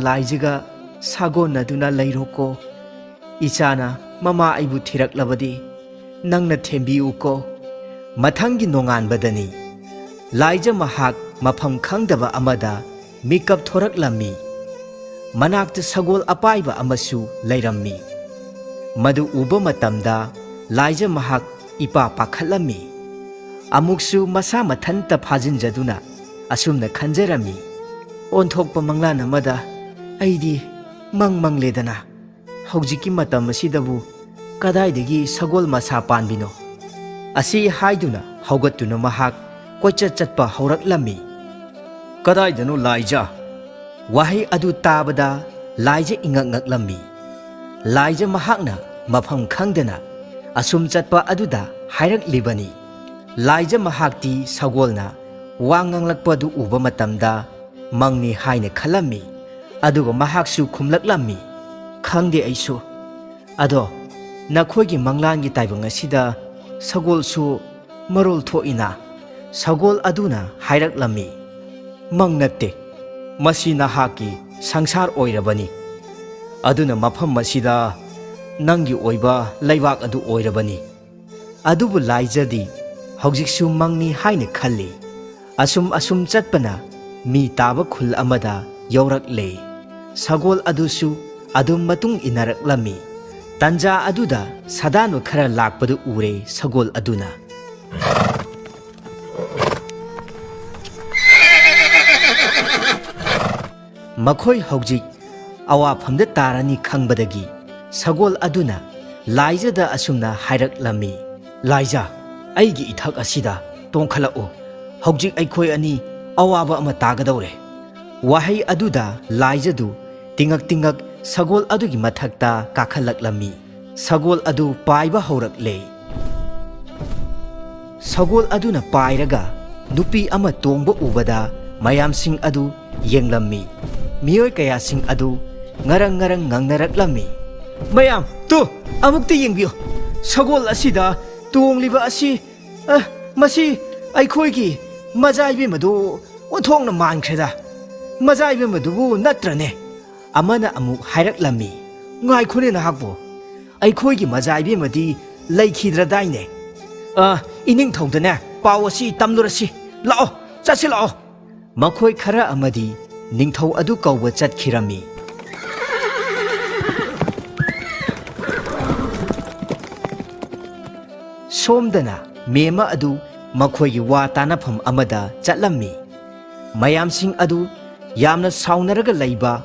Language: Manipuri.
Laijaga sagonaduna lairoko ichana mama aibu thiraklabadi nangna thembiuko mathangi nonganbadani Laija mahak mafam khangdaba amada mikap thoraklami manakta sagol apaiba amasu lairammi madu uba matamda Laija mahak ipa pakhalami amuksu masa mathanta phajinjaduna asumna khanjarami onthokpa manglan amada aidi mangledana hojiki matam asidabu kadaidagi sagol masa panbino asi haiduna haugatuna mahak koichat chatpa hauraklammi kadaidanu Laija wahi adu tabada Laija ingakngaklammi Laija mahakna mafam khangdana asum chatpa aduda hairak-libani Laija mahakti sagolna wanganglakpadu uba matamda mangni haina khalammi aduga mahaksu khumlaklammi khangde aisu ado nakhoigi manglangi taibang asida sagolsu marol thoina sagol aduna hairaklammi mangnatte masi nahaki sangsar oirabani aduna mafam masida nangi oiba laibak adu oirabani adubu Laijadi hojiksu mangni haina khalli asum chatpana mi taba khul amada yaurakle sagol adusu adum matung inaraklammi tanja aduda sadanu khara lakpadu ure sagol aduna makhoi hojik awafamda tarani khangbadagi sagol aduna Laijada asumna hairaklammi Laija aigi ithak asida tongkhalao hojik aikhoi ani awaba ama tagadawre wahai aduda Laijadu tingak sagol adugi mathakta kakhalaklammi sagol adu paiba haurakle sagol aduna pairaga nupi ama tongba ubada mayamsing adu yenglammi miyoi kayasing adu ngarang ngangnaraklammi mayam tu amukti yengbiyo sagol asida tongliba asi masi aikhoigi majaibe madu othongna mankreda majaibe madubu natrane amana amuk hairaklammi ngaikhone nahakbo aikhoigi majaibe madi laikhidradaine ining thongdane paw asi tamlurasi lao chasi lao makhoi khara amadi ningthau adu kauba chatkhirami somdana mema adu makhoi wa tanafam amada chatlammi mayamsing adu yamna saunaraga laiba